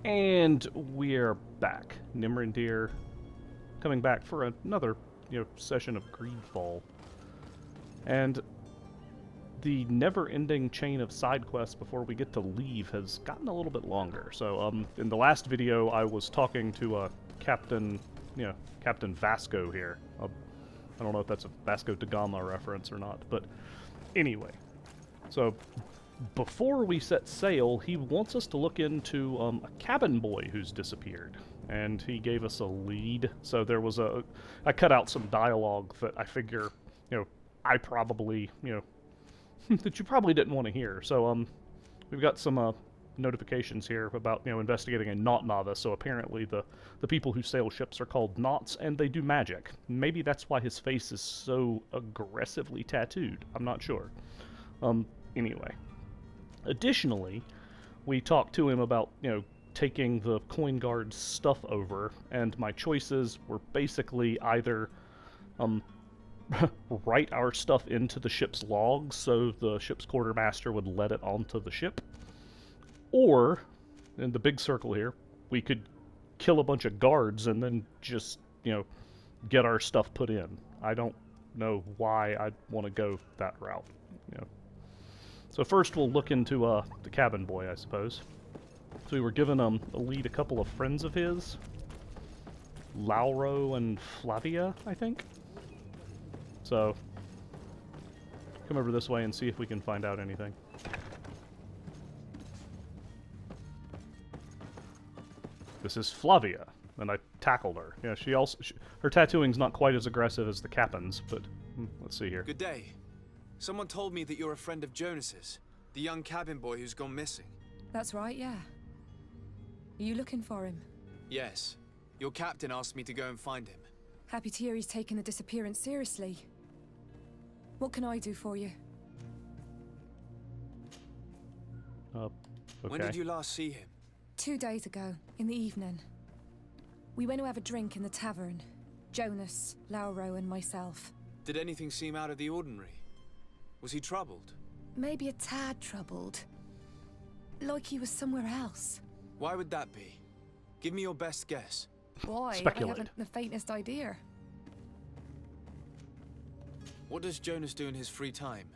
And we're back. Nimrandir coming back for another, session of GreedFall. And the never-ending chain of side quests before we get to leave has gotten a little bit longer. So, in the last video, I was talking to Captain Vasco here. I don't know if that's a Vasco da Gama reference or not, but anyway. So, before we set sail, he wants us to look into a cabin boy who's disappeared. And he gave us a lead. So there was I cut out some dialogue that I figure, I probably, that you probably didn't want to hear. So, we've got some notifications here about, investigating a Naut novice. So apparently the people who sail ships are called Nauts, and they do magic. Maybe that's why his face is so aggressively tattooed. I'm not sure. Anyway. Additionally, we talked to him about, taking the coin guard's stuff over, and my choices were basically either write our stuff into the ship's logs so the ship's quartermaster would let it onto the ship, or, in the big circle here, we could kill a bunch of guards and then just, get our stuff put in. I don't know why I'd want to go that route, So first we'll look into the cabin boy, I suppose. So we were given a lead a couple of friends of his. Lauro and Flavia, I think. So, come over this way and see if we can find out anything. This is Flavia, and I tackled her. Yeah, her tattooing's not quite as aggressive as the captain's, but let's see here. Good day. Someone told me that you're a friend of Jonas's, the young cabin boy who's gone missing. That's right, yeah. Are you looking for him? Yes. Your captain asked me to go and find him. Happy to hear he's taken the disappearance seriously. What can I do for you? Okay. When did you last see him? 2 days ago, in the evening. We went to have a drink in the tavern. Jonas, Lauro, and myself. Did anything seem out of the ordinary? Was he troubled? Maybe a tad troubled. Like he was somewhere else. Why would that be? Give me your best guess. Why? Speculate. I haven't the faintest idea. What does Jonas do in his free time,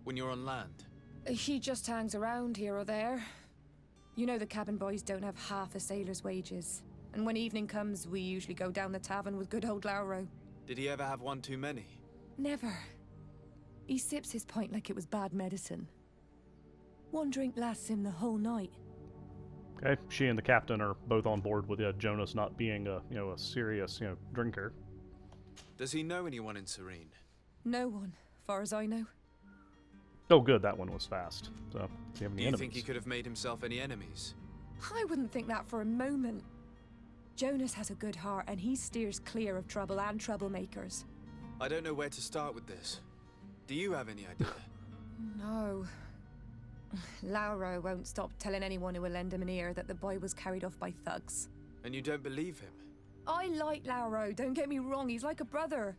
when you're on land? He just hangs around here or there. You know the cabin boys don't have half a sailor's wages. And when evening comes, we usually go down the tavern with good old Lauro. Did he ever have one too many? Never. He sips his pint like it was bad medicine. One drink lasts him the whole night. Okay, she and the captain are both on board with Jonas not being a serious, drinker. Does he know anyone in Serene? No one, far as I know. Oh, good, that one was fast. So, do you have any Do you enemies? think he could have made himself any enemies? I wouldn't think that for a moment. Jonas has a good heart and he steers clear of trouble and troublemakers. I don't know where to start with this. Do you have any idea? No. Lauro won't stop telling anyone who will lend him an ear that the boy was carried off by thugs. And you don't believe him? I like Lauro, don't get me wrong, he's like a brother.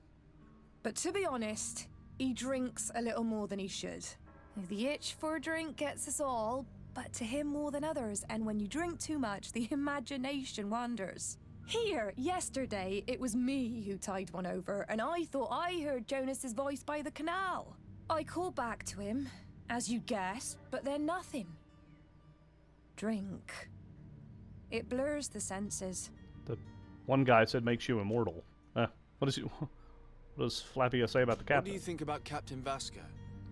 But to be honest, he drinks a little more than he should. The itch for a drink gets us all, but to him more than others, and when you drink too much, the imagination wanders. Here, yesterday, it was me who tied one over, and I thought I heard Jonas's voice by the canal. I called back to him, as you guessed, but then nothing. Drink. It blurs the senses. The one guy said makes you immortal. What does Flavia say about the What captain? do you think about Captain Vasco?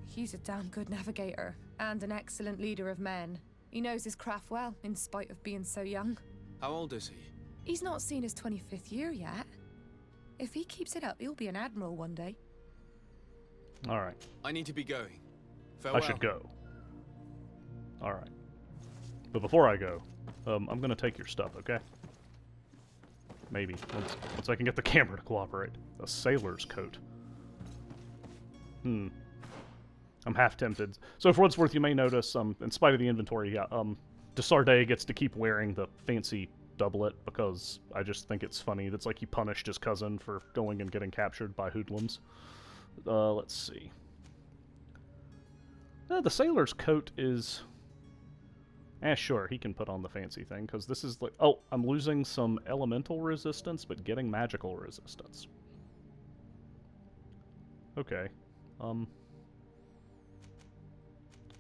He's a damn good navigator, and an excellent leader of men. He knows his craft well, in spite of being so young. How old is he? He's not seen his 25th year yet. If he keeps it up, he'll be an admiral one day. Alright. I need to be going. Farewell. I should go. Alright. But before I go, I'm gonna take your stuff, okay? Maybe. Once I can get the camera to cooperate. A sailor's coat. I'm half tempted. So for what's worth, you may notice, in spite of the inventory, Desardet gets to keep wearing the fancy doublet because I just think it's funny. That's like he punished his cousin for going and getting captured by hoodlums. Let's see. The sailor's coat is Sure, he can put on the fancy thing, because this is like... Oh, I'm losing some elemental resistance, but getting magical resistance. Okay.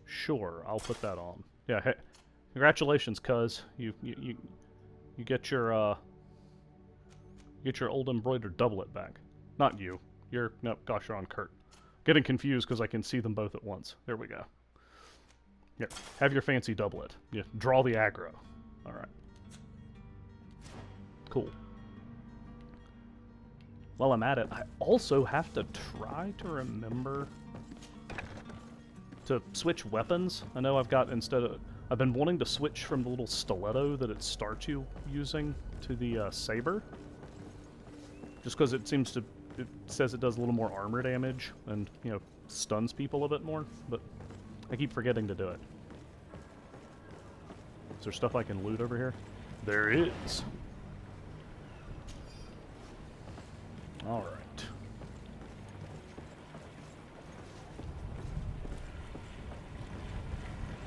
Sure, I'll put that on. Yeah, hey, congratulations, cuz. You get your old embroidered doublet back. Not you. No, gosh, you're on Kurt. Getting confused because I can see them both at once. There we go. Yep, have your fancy doublet. Yeah, draw the aggro. Alright. Cool. While I'm at it, I also have to try to remember to switch weapons. I know I've got, I've been wanting to switch from the little stiletto that it starts you using to the saber. Just because it says it does a little more armor damage and, you know, stuns people a bit more, but I keep forgetting to do it. Is there stuff I can loot over here? There is. Alright.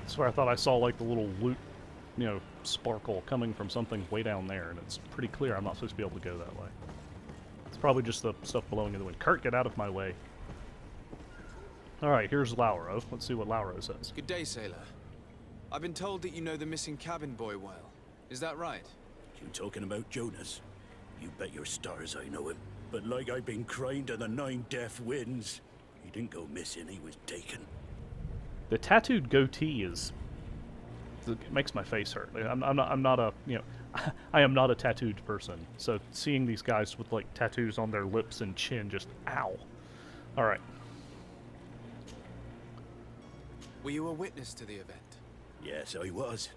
I swear I thought I saw like the little loot, you know, sparkle coming from something way down there, and it's pretty clear I'm not supposed to be able to go that way. It's probably just the stuff blowing in the wind. Kurt, get out of my way. Alright, here's Lauro. Let's see what Lauro says. Good day, sailor. I've been told that you know the missing cabin boy well. Is that right? You talking about Jonas? You bet your stars I know him. But like I've been crying to the 9 deaf winds, he didn't go missing, he was taken. The tattooed goatee is... It makes my face hurt. I'm not a, you know... I am not a tattooed person. So seeing these guys with, like, tattoos on their lips and chin just... Ow. Alright. Were you a witness to the event? Yes, I was.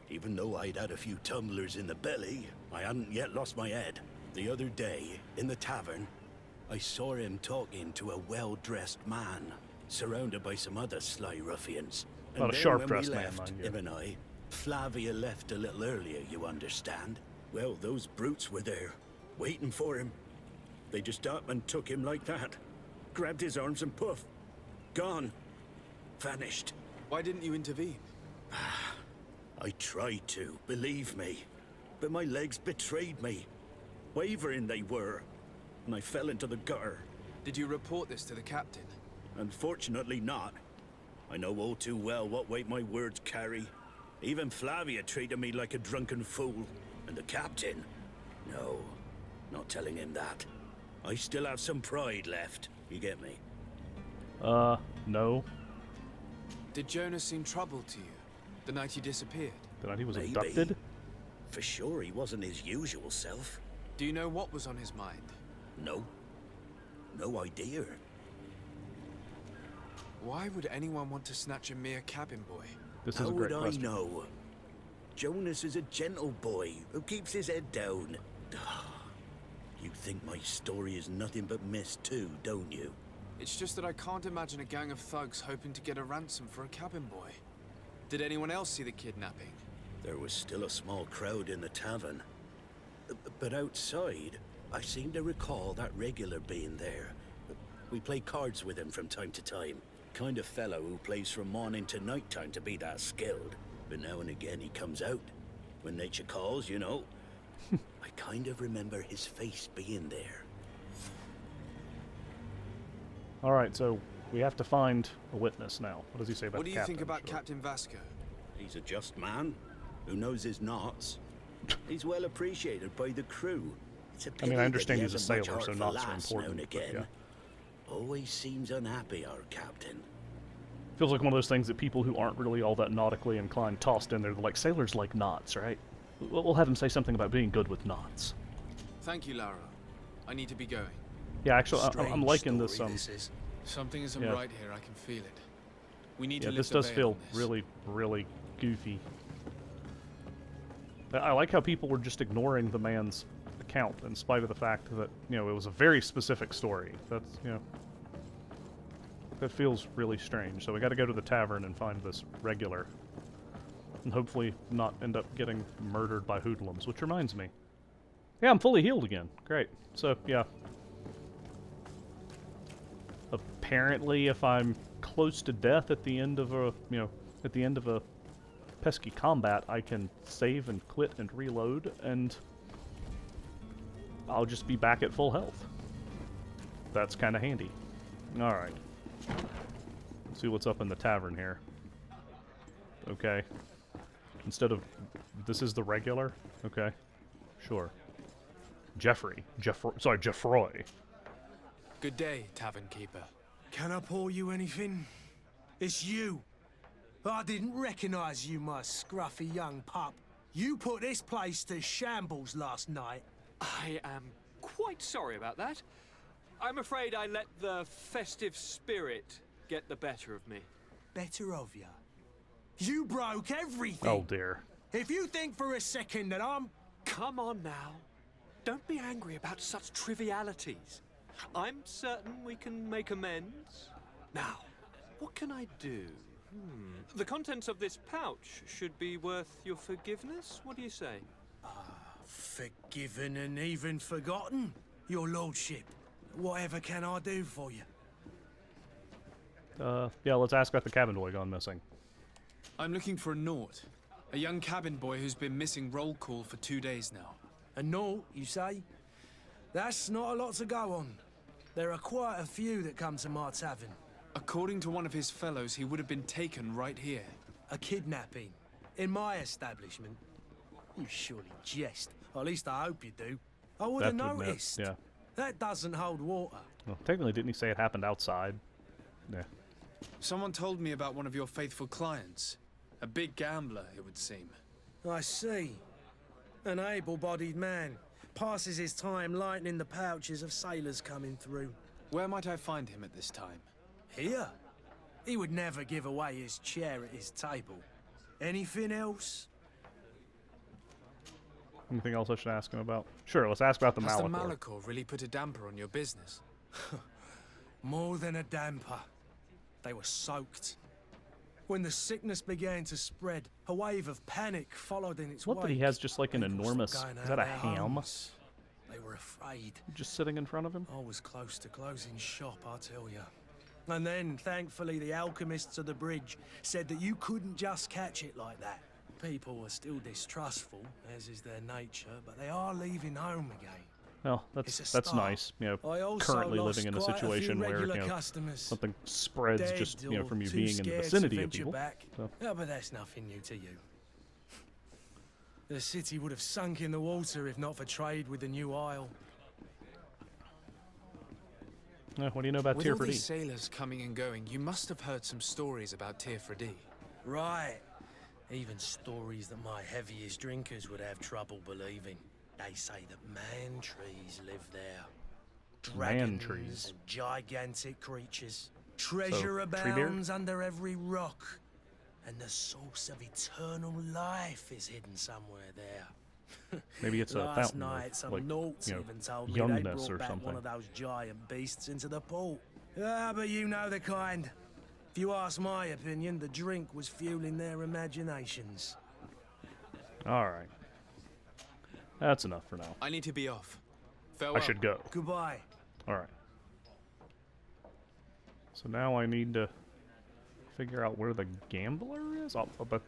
Even though I'd had a few tumblers in the belly, I hadn't yet lost my head. The other day, in the tavern, I saw him talking to a well-dressed man, surrounded by some other sly ruffians. Not a sharp-dressed man, mind you. Him and I, Flavia left a little earlier, you understand. Well, those brutes were there, waiting for him. They just up and took him like that. Grabbed his arms and poof. Gone. Vanished. Why didn't you intervene? I tried to, believe me. But my legs betrayed me. Wavering they were, and I fell into the gutter. Did you report this to the captain? Unfortunately not. I know all too well what weight my words carry. Even Flavia treated me like a drunken fool. And the captain? No, not telling him that. I still have some pride left. You get me? No. Did Jonas seem troubled to you the night he disappeared? The night he was Maybe. abducted? For sure he wasn't his usual self. Do you know what was on his mind? No. No idea. Why would anyone want to snatch a mere cabin boy? This is How a great would question. I know? Jonas is a gentle boy who keeps his head down. You think my story is nothing but mist too, don't you? It's just that I can't imagine a gang of thugs hoping to get a ransom for a cabin boy. Did anyone else see the kidnapping? There was still a small crowd in the tavern. But outside, I seem to recall that regular being there. We play cards with him from time to time. Kind of fellow who plays from morning to night time to be that skilled. But now and again he comes out. When nature calls, you know. I kind of remember his face being there. Alright, so we have to find a witness now. What does he say about What the do you captain? think about Sure. Captain Vasco? He's a just man who knows his knots. He's well appreciated by the crew. It's a pity I understand that he he's a hasn't much sailor, heart so for knots are laughs important, now and but again. yeah. Always seems unhappy, our captain. Feels like one of those things that people who aren't really all that nautically inclined tossed in there. They're like, sailors like knots, right? We'll have him say something about being good with knots. Thank you, Laura. I need to be going. Yeah, actually, I'm Strange liking this. story this is. Something isn't Yeah. right here. I can feel it. We need Yeah, to this lift the does veil feel on this. really, really goofy. I like how people were just ignoring the man's account in spite of the fact that, you know, it was a very specific story. That's, you know, that feels really strange. So we got to go to the tavern and find this regular. And hopefully not end up getting murdered by hoodlums, which reminds me. Yeah, I'm fully healed again. Great. So, yeah. Apparently, if I'm close to death at the end of a, you know, at the end of a pesky combat, I can save and quit and reload, and I'll just be back at full health. That's kind of handy. Alright. Let's see what's up in the tavern here. Okay. Instead of... This is the regular? Okay. Sure. Geoffroy. Good day, tavern keeper. Can I pour you anything? It's you. I didn't recognize you, my scruffy young pup. You put this place to shambles last night. I am quite sorry about that. I'm afraid I let the festive spirit get the better of me. Better of you. You broke everything. Oh dear. If you think for a second that I'm... Come on now. Don't be angry about such trivialities. I'm certain we can make amends. Now, what can I do? The contents of this pouch should be worth your forgiveness. What do you say? Forgiven and even forgotten, your lordship. Whatever can I do for you? Yeah, let's ask about the cabin boy gone missing. I'm looking for a Naut, a young cabin boy who's been missing roll call for 2 days now. A Naut, you say? That's not a lot to go on. There are quite a few that come to my tavern. According to one of his fellows, he would have been taken right here. A kidnapping. In my establishment. You surely jest. Or at least I hope you do. I would have That would noticed. yeah. That doesn't hold water. Well, technically, didn't he say it happened outside? Yeah. Someone told me about one of your faithful clients. A big gambler, it would seem. I see. An able-bodied man. Passes his time lightening the pouches of sailors coming through. Where might I find him at this time? Here? He would never give away his chair at his table. Anything else? Anything else I should ask him about? Sure, let's ask about the Has the Malachor. Malachor really put a damper on your business? More than a damper. They were soaked. When the sickness began to spread, a wave of panic followed in its What, wake. that he has just like an People enormous... stopped going Is out that a of their ham? homes. They were afraid. Just sitting in front of him? I was close to closing shop, I tell you. And then, thankfully, the alchemists of the bridge said that you couldn't just catch it like that. People were still distrustful, as is their nature, but they are leaving home again. Well, It's a that's start. nice. You I know, also currently lost living in a quite situation few where, regular you know, customers. something spreads Dead just, you know, or from you too being in the scared to vicinity of venture people. back. So. Yeah, but that's nothing new to you. The city would have sunk in the water if not for trade with the new isle. What do you know about With all Tier these sailors coming and going, you must have heard some stories about Tier Right. Even stories that my heaviest drinkers would have trouble believing. They say that man trees live there. Dragons trees. and gigantic creatures. Treasure So, tree beard? abounds under every rock. And the source of eternal life is hidden somewhere there. Maybe it's a Last fountain night, of, some like, Nauts you know, even told me they youngness brought or back something. one of those giant beasts into the port. Ah, but you know the kind. If you ask my opinion, the drink was fueling their imaginations. Alright. That's enough for now. I need to be off. Farewell. I should go. Goodbye. Alright. So now I need to figure out where the gambler is? But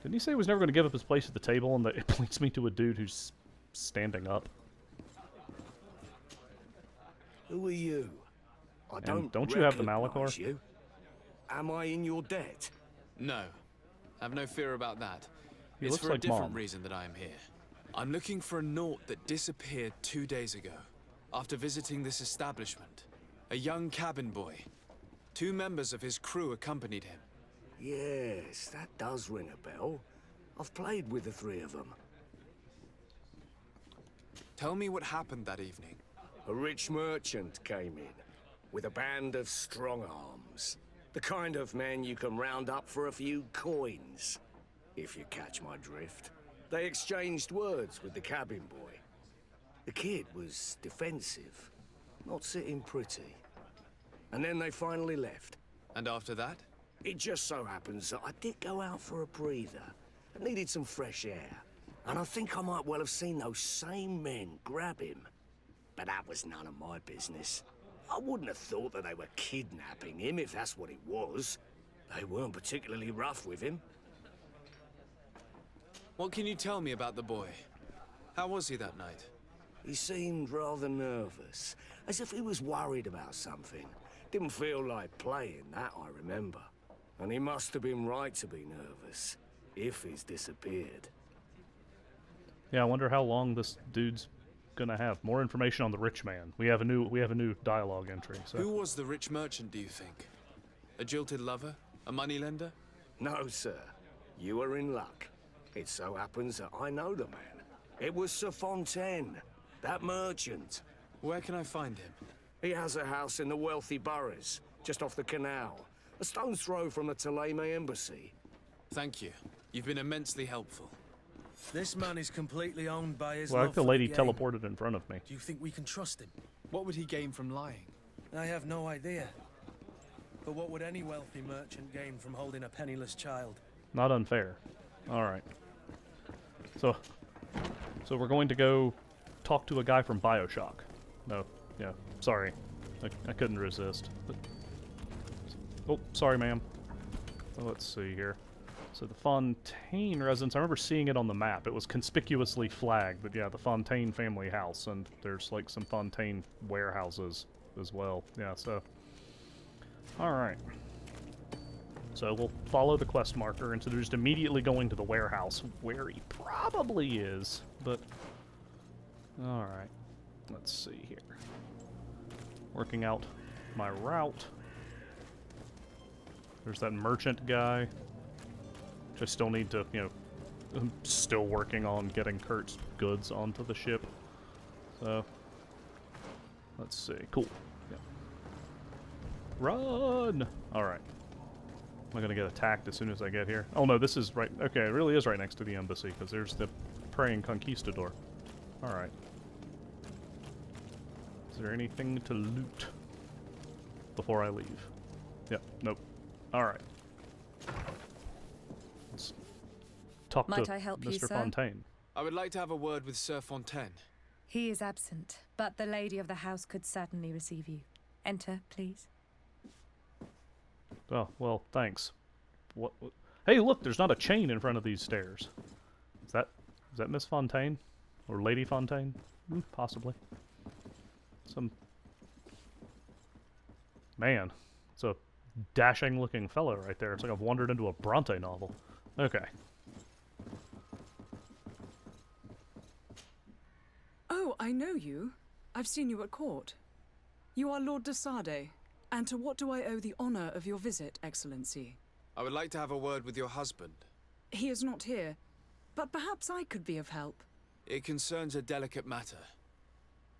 didn't he say he was never going to give up his place at the table, and that it leads me to a dude who's standing up? Who are you? I don't you have the recognise Malachor? you. Am I in your debt? No. Have no fear about that. He It's looks for a like different Mom. reason that I am here. I'm looking for a Naut that disappeared 2 days ago, after visiting this establishment. A young cabin boy. 2 members of his crew accompanied him. Yes, that does ring a bell. I've played with the 3 of them. Tell me what happened that evening. A rich merchant came in, with a band of strong arms. The kind of men you can round up for a few coins, if you catch my drift. They exchanged words with the cabin boy. The kid was defensive, not sitting pretty. And then they finally left. And after that? It just so happens that I did go out for a breather. I needed some fresh air. And I think I might well have seen those same men grab him. But that was none of my business. I wouldn't have thought that they were kidnapping him if that's what it was. They weren't particularly rough with him. What can you tell me about the boy? How was he that night? He seemed rather nervous, as if he was worried about something. Didn't feel like playing, that I remember. And he must have been right to be nervous, if he's disappeared. Yeah, I wonder how long this dude's gonna have. More information on the rich man. We have a new dialogue entry. So. Who was the rich merchant, do you think? A jilted lover? A moneylender? No, sir. You are in luck. It so happens that I know the man. It was Sir Fontaine, that merchant. Where can I find him? He has a house in the wealthy boroughs, just off the canal. A stone's throw from the Thélème embassy. Thank you. You've been immensely helpful. This man is completely owned by his Well, love like the for lady game. teleported in front of me. Do you think we can trust him? What would he gain from lying? I have no idea. But what would any wealthy merchant gain from holding a penniless child? Not unfair. All right. So we're going to go talk to a guy from BioShock. No, yeah, sorry, I couldn't resist. But, oh, sorry, ma'am. So let's see here. So the Fontaine residence, I remember seeing it on the map. It was conspicuously flagged, but yeah, the Fontaine family house, and there's like some Fontaine warehouses as well. Yeah, so... Alright. So we'll follow the quest marker, and so they're just immediately going to the warehouse, where he probably is, but... Alright. Let's see here. Working out my route. There's that merchant guy. I still need to, you know, I'm still working on getting Kurt's goods onto the ship. So, let's see. Cool. Yeah. Run! Alright. Am I going to get attacked as soon as I get here? Oh no, this is right... Okay, it really is right next to the embassy, because there's the praying conquistador. Alright. Is there anything to loot before I leave? Yep, nope. Alright. Let's talk Might to I help you, Mr. sir? Fontaine. I would like to have a word with Sir Fontaine. He is absent, but the lady of the house could certainly receive you. Enter, please. Oh, well, thanks. What? Hey, look, there's not a chain in front of these stairs. Is that Miss Fontaine? Or Lady Fontaine? Possibly. Some... Man, it's a dashing-looking fellow right there. It's like I've wandered into a Bronte novel. Okay. Oh, I know you. I've seen you at court. You are Lord de Sade. And to what do I owe the honor of your visit, Excellency? I would like to have a word with your husband. He is not here, but perhaps I could be of help. It concerns a delicate matter.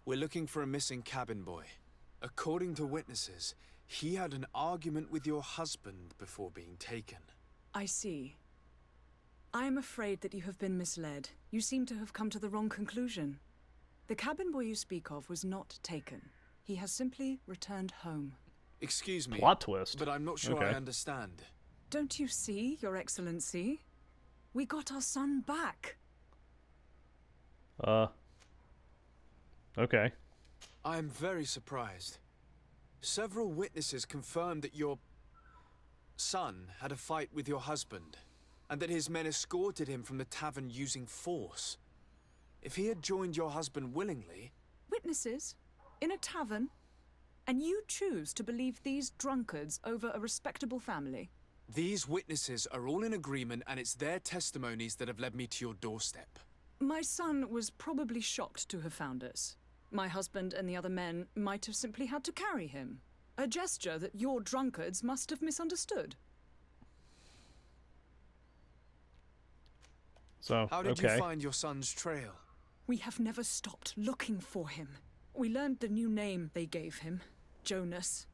We're looking for a missing cabin boy. According to witnesses, he had an argument with your husband before being taken. I see. I am afraid that you have been misled. You seem to have come to the wrong conclusion. The cabin boy you speak of was not taken. He has simply returned home. Excuse me, Plot twist. but I'm not sure Okay. I understand. Don't you see, Your Excellency? We got our son back. Okay. I am very surprised. Several witnesses confirmed that your son had a fight with your husband, and that his men escorted him from the tavern using force. If he had joined your husband willingly... Witnesses? In a tavern? And you choose to believe these drunkards over a respectable family? These witnesses are all in agreement, and it's their testimonies that have led me to your doorstep. My son was probably shocked to have found us. My husband and the other men might have simply had to carry him. A gesture that your drunkards must have misunderstood. So, How did okay. you find your son's trail? We have never stopped looking for him. We learned the new name they gave him, Jonas.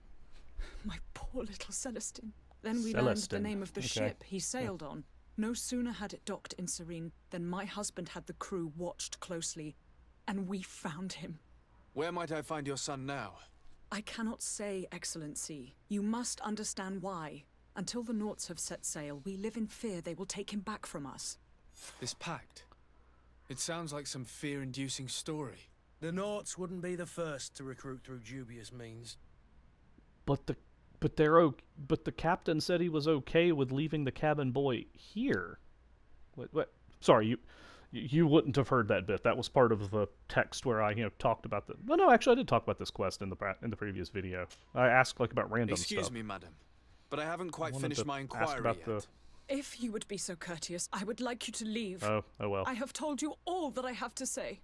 My poor little Celestine. Then we learned the Celestine. name of the Okay. ship he sailed on. No sooner had it docked in Serene than my husband had the crew watched closely, and we found him. Where might I find your son now? I cannot say, Excellency. You must understand why. Until the Nauts have set sail, we live in fear they will take him back from us. This pact. It sounds like some fear-inducing story. The Nauts wouldn't be the first to recruit through dubious means. But the captain said he was okay with leaving the cabin boy here. What? Sorry, you wouldn't have heard that bit. That was part of the text where I, talked about the... Well, no, actually, I did talk about this quest in the previous video. I asked, like, about random stuff. Excuse me, madam, but I haven't quite I wanted finished to my ask inquiry about yet. If you would be so courteous, I would like you to leave. Oh well. I have told you all that I have to say.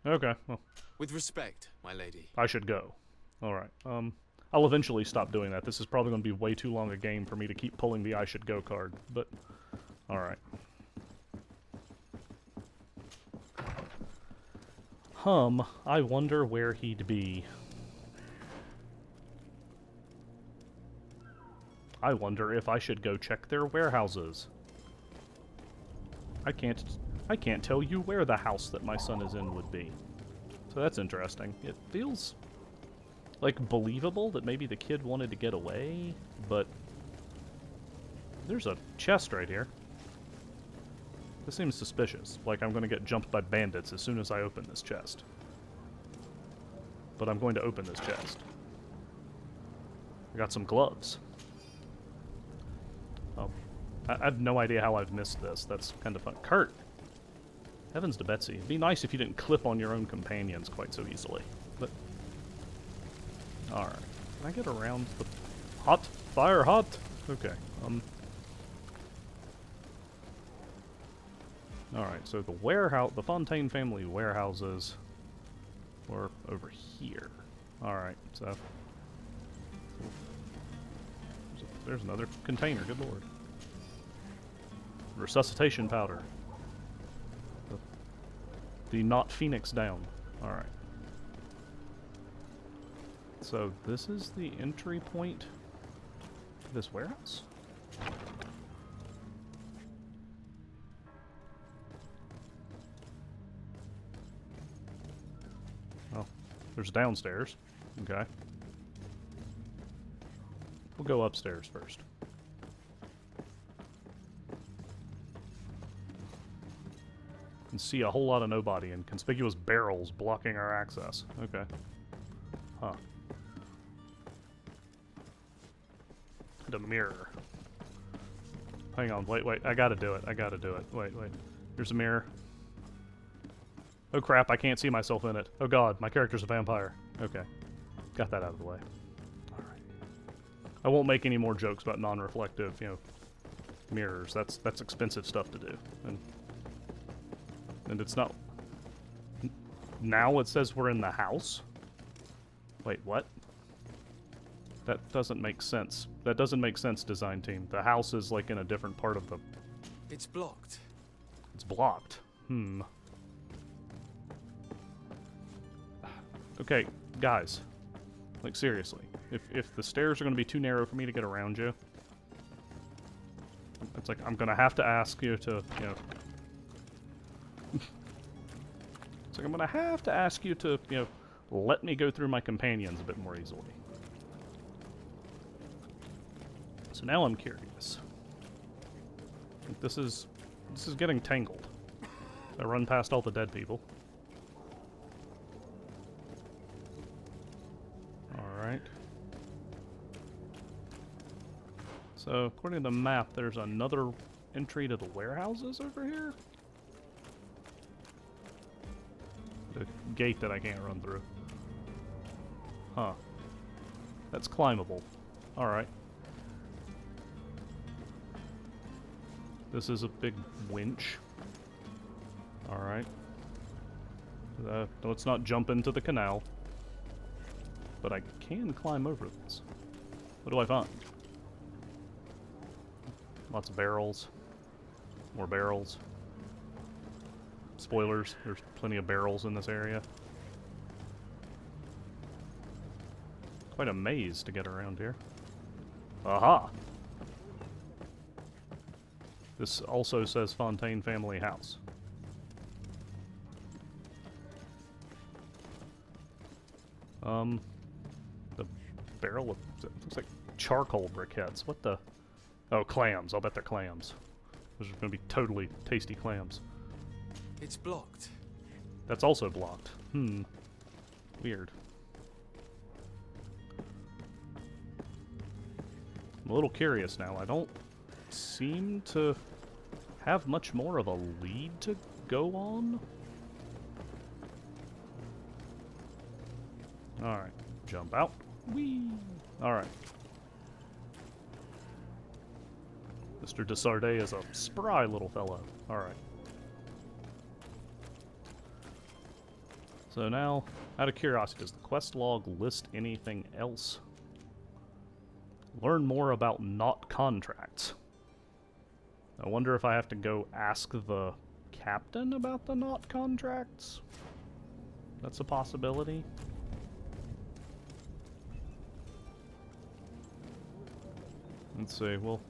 Okay, well, With respect, my lady. I should go. Alright, I'll eventually stop doing that. This is probably going to be way too long a game for me to keep pulling the I should go card, but... Alright. I wonder where he'd be. I wonder if I should go check their warehouses. I can't tell you where the house that my son is in would be. So that's interesting. It feels like believable that maybe the kid wanted to get away, but there's a chest right here. This seems suspicious, like I'm going to get jumped by bandits as soon as I open this chest. But I'm going to open this chest. I got some gloves. Oh, I have no idea how I've missed this. That's kind of fun. Kurt! Heavens to Betsy. It'd be nice if you didn't clip on your own companions quite so easily. But... Alright. Can I get around the... Hot! Fire hot! Okay, Alright, so the warehouse... The Fontaine family warehouses were over here. Alright, so... There's another container, good lord. Resuscitation powder. The not Phoenix down. Alright. So this is the entry point to this warehouse? Oh, there's downstairs. Okay. We'll go upstairs first. Can see a whole lot of nobody and conspicuous barrels blocking our access. Okay. Huh. And a mirror. Hang on, wait, I gotta do it. Wait. Here's a mirror. Oh crap, I can't see myself in it. Oh god, my character's a vampire. Okay. Got that out of the way. Alright. I won't make any more jokes about non-reflective, mirrors. That's expensive stuff to do. And it's not... Now it says we're in the house? Wait, what? That doesn't make sense. That doesn't make sense, design team. The house is, like, in a different part of the... It's blocked. It's blocked. Okay, guys. Like, seriously. If the stairs are going to be too narrow for me to get around you... It's like, I'm going to have to ask you to, It's like, I'm going to have to ask you to, let me go through my companions a bit more easily. So now I'm curious. This is getting tangled. I run past all the dead people. Alright. So, according to the map, there's another entry to the warehouses over here? The gate that I can't run through. Huh. That's climbable. Alright. This is a big winch. Alright. Let's not jump into the canal. But I can climb over this. What do I find? Lots of barrels. More barrels. Spoilers, there's plenty of barrels in this area. Quite a maze to get around here. Aha! This also says Fontaine family house. The barrel of... looks like charcoal briquettes. What the... Oh, clams. I'll bet they're clams. Those are going to be totally tasty clams. It's blocked. That's also blocked. Weird. I'm a little curious now. I don't seem to have much more of a lead to go on. Alright, jump out. Whee! Alright. Mr. Desardet is a spry little fellow. Alright. So now, out of curiosity, does the quest log list anything else? Learn more about not contracts. I wonder if I have to go ask the captain about the not contracts? That's a possibility. Let's see, well...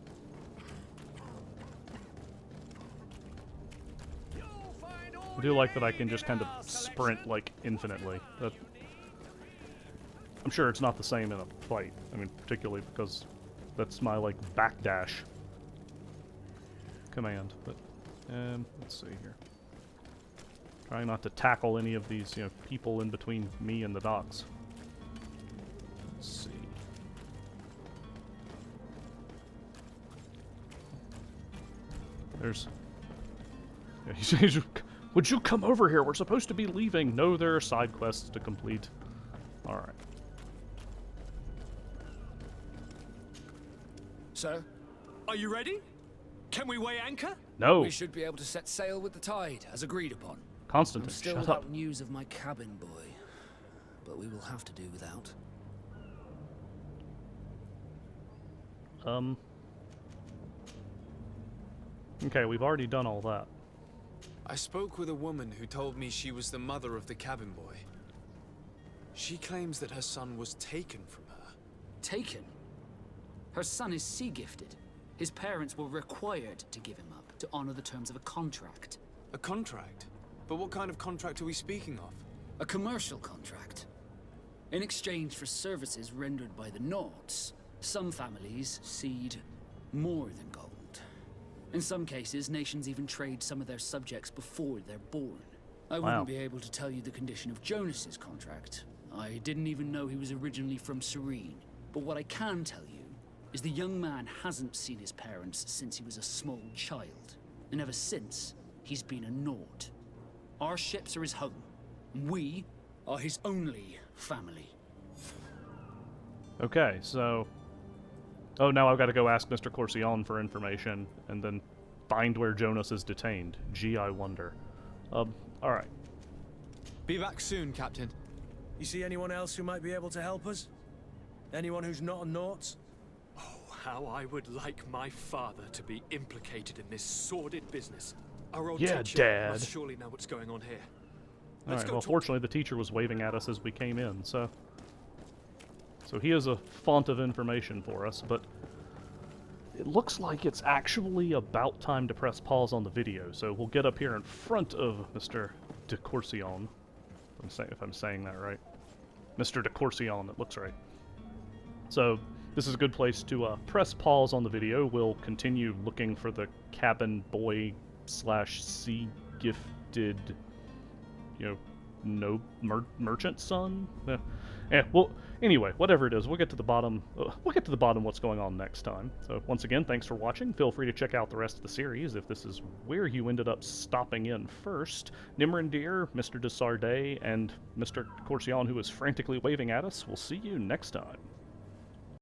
I do like that I can just kind of sprint, like, infinitely. I'm sure it's not the same in a fight. I mean, particularly because that's my, like, backdash command. But, let's see here. Trying not to tackle any of these, people in between me and the docks. Let's see. There's... Yeah, he's would you come over here? We're supposed to be leaving. No, there are side quests to complete. Alright. Sir? Are you ready? Can we weigh anchor? No. We should be able to set sail with the tide, as agreed upon. Constantine, I'm still shut without up. news of my cabin boy, but we will have to do without. Okay, we've already done all that. I spoke with a woman who told me she was the mother of the cabin boy. She claims that her son was taken from her. Taken? Her son is sea-gifted. His parents were required to give him up to honor the terms of a contract. A contract? But what kind of contract are we speaking of? A commercial contract. In exchange for services rendered by the Nauts, some families cede more than gold. In some cases, nations even trade some of their subjects before they're born. I wouldn't be able to tell you the condition of Jonas's contract. I didn't even know he was originally from Serene. But what I can tell you is the young man hasn't seen his parents since he was a small child. And ever since, he's been a Naut. Our ships are his home. We are his only family. Okay, so... Oh, now I've got to go ask Mr. Corsion for information, and then find where Jonas is detained. Gee, I wonder. Alright. Be back soon, Captain. You see anyone else who might be able to help us? Anyone who's not a Nauts? Oh, how I would like my father to be implicated in this sordid business. Our old Yeah, teacher Dad. must surely know what's going on here. Alright, well, fortunately the teacher was waving at us as we came in, so... So he is a font of information for us, but... It looks like it's actually about time to press pause on the video, so we'll get up here in front of Mr. de Corsion. If I'm saying that right. Mr. de Corsion, it looks right. So, this is a good place to press pause on the video. We'll continue looking for the cabin boy / sea gifted, no merchant son. Well, anyway, whatever it is, we'll get to the bottom. We'll get to the bottom of what's going on next time. So once again, thanks for watching. Feel free to check out the rest of the series if this is where you ended up stopping in first. Nimrandir, Mr. Desardet, and Mr. Corsion, who is frantically waving at us. We'll see you next time.